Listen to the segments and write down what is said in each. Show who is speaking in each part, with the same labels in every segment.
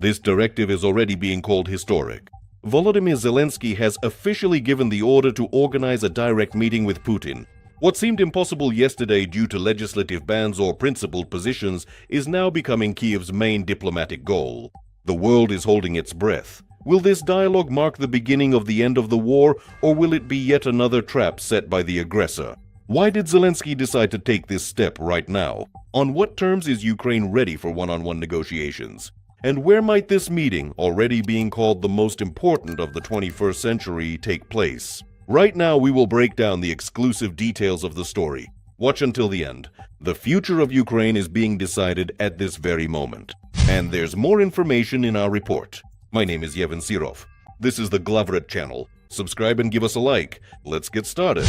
Speaker 1: This directive is already being called historic. Volodymyr Zelensky has officially given the order to organize a direct meeting with Putin. What seemed impossible yesterday due to legislative bans or principled positions is now becoming Kyiv's main diplomatic goal. The world is holding its breath. Will this dialogue mark the beginning of the end of the war, or will it be yet another trap set by the aggressor? Why did Zelensky decide to take this step right now? On what terms is Ukraine ready for one-on-one negotiations? And where might this meeting, already being called the most important of the 21st century, take place? Right now, we will break down the exclusive details of the story. Watch until the end. The future of Ukraine is being decided at this very moment. And there's more information in our report. My name is Yevhen Sirov. This is the Glavred channel. Subscribe and give us a like. Let's get started.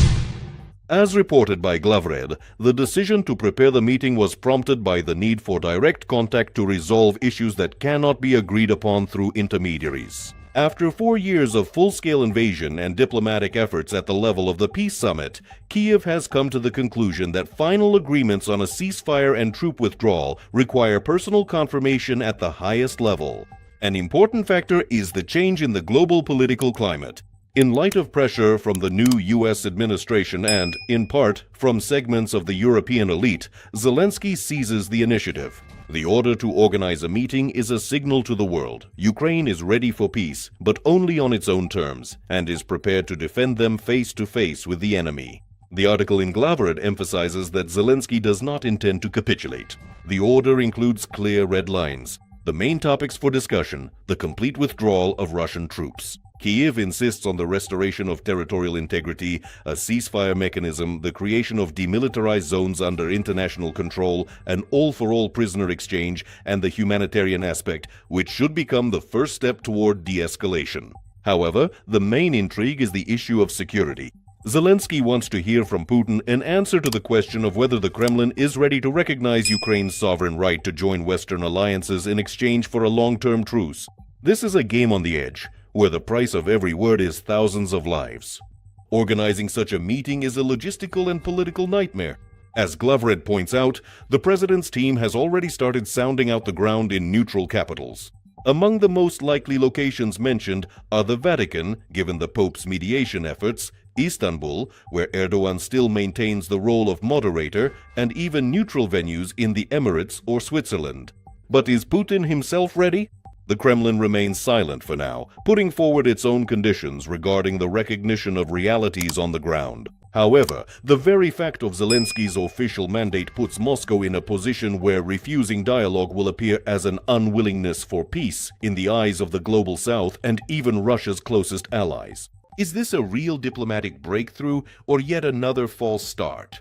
Speaker 1: As reported by Glavred, the decision to prepare the meeting was prompted by the need for direct contact to resolve issues that cannot be agreed upon through intermediaries. After 4 years of full-scale invasion and diplomatic efforts at the level of the peace summit, Kyiv has come to the conclusion that final agreements on a ceasefire and troop withdrawal require personal confirmation at the highest level. An important factor is the change in the global political climate. In light of pressure from the new U.S. administration and, in part, from segments of the European elite, Zelensky seizes the initiative. The order to organize a meeting is a signal to the world. Ukraine is ready for peace, but only on its own terms, and is prepared to defend them face-to-face with the enemy. The article in Glavred emphasizes that Zelensky does not intend to capitulate. The order includes clear red lines. The main topics for discussion: the complete withdrawal of Russian troops. Kyiv insists on the restoration of territorial integrity, a ceasefire mechanism, the creation of demilitarized zones under international control, an all-for-all prisoner exchange, and the humanitarian aspect, which should become the first step toward de-escalation. However, the main intrigue is the issue of security. Zelensky wants to hear from Putin an answer to the question of whether the Kremlin is ready to recognize Ukraine's sovereign right to join Western alliances in exchange for a long-term truce. This is a game on the edge, where the price of every word is thousands of lives. Organizing such a meeting is a logistical and political nightmare. As Glavred points out, the president's team has already started sounding out the ground in neutral capitals. Among the most likely locations mentioned are the Vatican, given the Pope's mediation efforts, Istanbul, where Erdogan still maintains the role of moderator, and even neutral venues in the Emirates or Switzerland. But is Putin himself ready? The Kremlin remains silent for now, putting forward its own conditions regarding the recognition of realities on the ground. However, the very fact of Zelensky's official mandate puts Moscow in a position where refusing dialogue will appear as an unwillingness for peace in the eyes of the global South and even Russia's closest allies. Is this a real diplomatic breakthrough or yet another false start?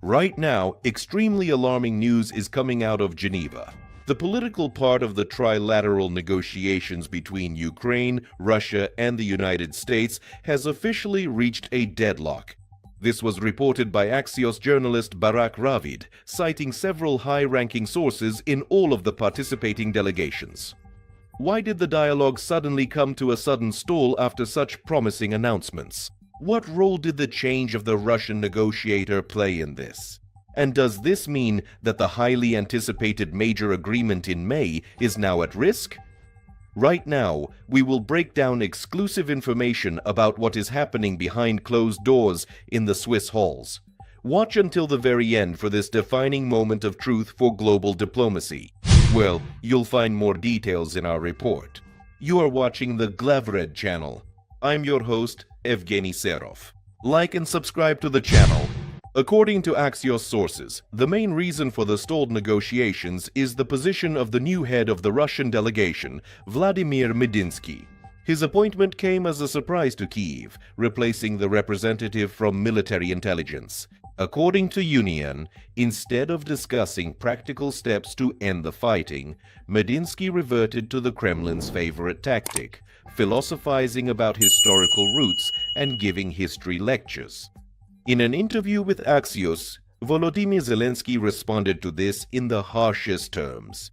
Speaker 1: Right now, extremely alarming news is coming out of Geneva. The political part of the trilateral negotiations between Ukraine, Russia, and the United States has officially reached a deadlock. This was reported by Axios journalist Barak Ravid, citing several high-ranking sources in all of the participating delegations. Why did the dialogue suddenly come to a sudden stall after such promising announcements? What role did the change of the Russian negotiator play in this? And does this mean that the highly anticipated major agreement in May is now at risk? Right now, we will break down exclusive information about what is happening behind closed doors in the Swiss halls. Watch until the very end for this defining moment of truth for global diplomacy. Well, you'll find more details in our report. You are watching the Glavred channel. I'm your host, Evgeny Serov. Like and subscribe to the channel. According to Axios sources, the main reason for the stalled negotiations is the position of the new head of the Russian delegation, Vladimir Medinsky. His appointment came as a surprise to Kyiv, replacing the representative from military intelligence. According to Union, instead of discussing practical steps to end the fighting, Medinsky reverted to the Kremlin's favorite tactic, philosophizing about historical roots and giving history lectures. In an interview with Axios, Volodymyr Zelensky responded to this in the harshest terms.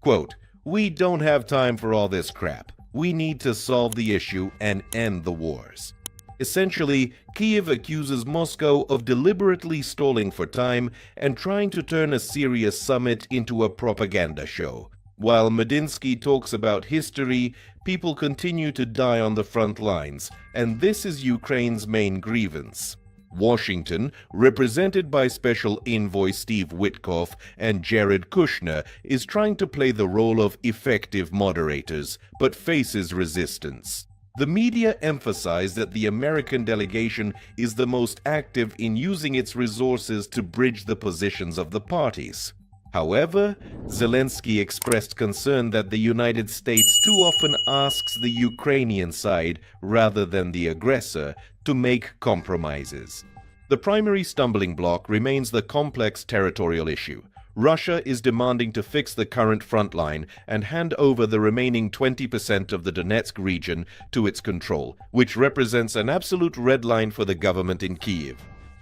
Speaker 1: Quote, "We don't have time for all this crap. We need to solve the issue and end the wars." Essentially, Kyiv accuses Moscow of deliberately stalling for time and trying to turn a serious summit into a propaganda show. While Medinsky talks about history, people continue to die on the front lines, and this is Ukraine's main grievance. Washington, represented by Special Envoy Steve Witkoff and Jared Kushner, is trying to play the role of effective moderators, but faces resistance. The media emphasize that the American delegation is the most active in using its resources to bridge the positions of the parties. However, Zelensky expressed concern that the United States too often asks the Ukrainian side, rather than the aggressor, to make compromises. The primary stumbling block remains the complex territorial issue. Russia is demanding to fix the current front line and hand over the remaining 20% of the Donetsk region to its control, which represents an absolute red line for the government in Kyiv.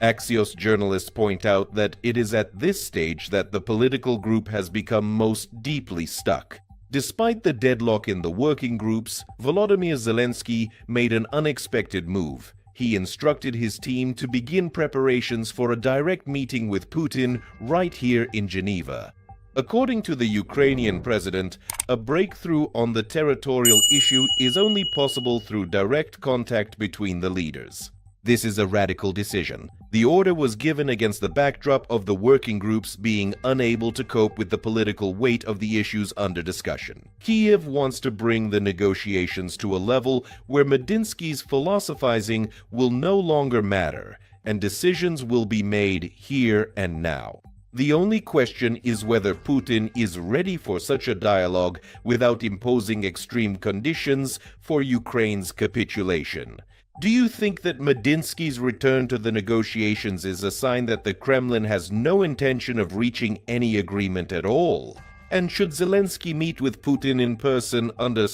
Speaker 1: Axios journalists point out that it is at this stage that the political group has become most deeply stuck. Despite the deadlock in the working groups, Volodymyr Zelensky made an unexpected move. He instructed his team to begin preparations for a direct meeting with Putin right here in Geneva. According to the Ukrainian president, a breakthrough on the territorial issue is only possible through direct contact between the leaders. This is a radical decision. The order was given against the backdrop of the working groups being unable to cope with the political weight of the issues under discussion. Kyiv wants to bring the negotiations to a level where Medinsky's philosophizing will no longer matter, and decisions will be made here and now. The only question is whether Putin is ready for such a dialogue without imposing extreme conditions for Ukraine's capitulation. Do you think that Medinsky's return to the negotiations is a sign that the Kremlin has no intention of reaching any agreement at all? And should Zelensky meet with Putin in person under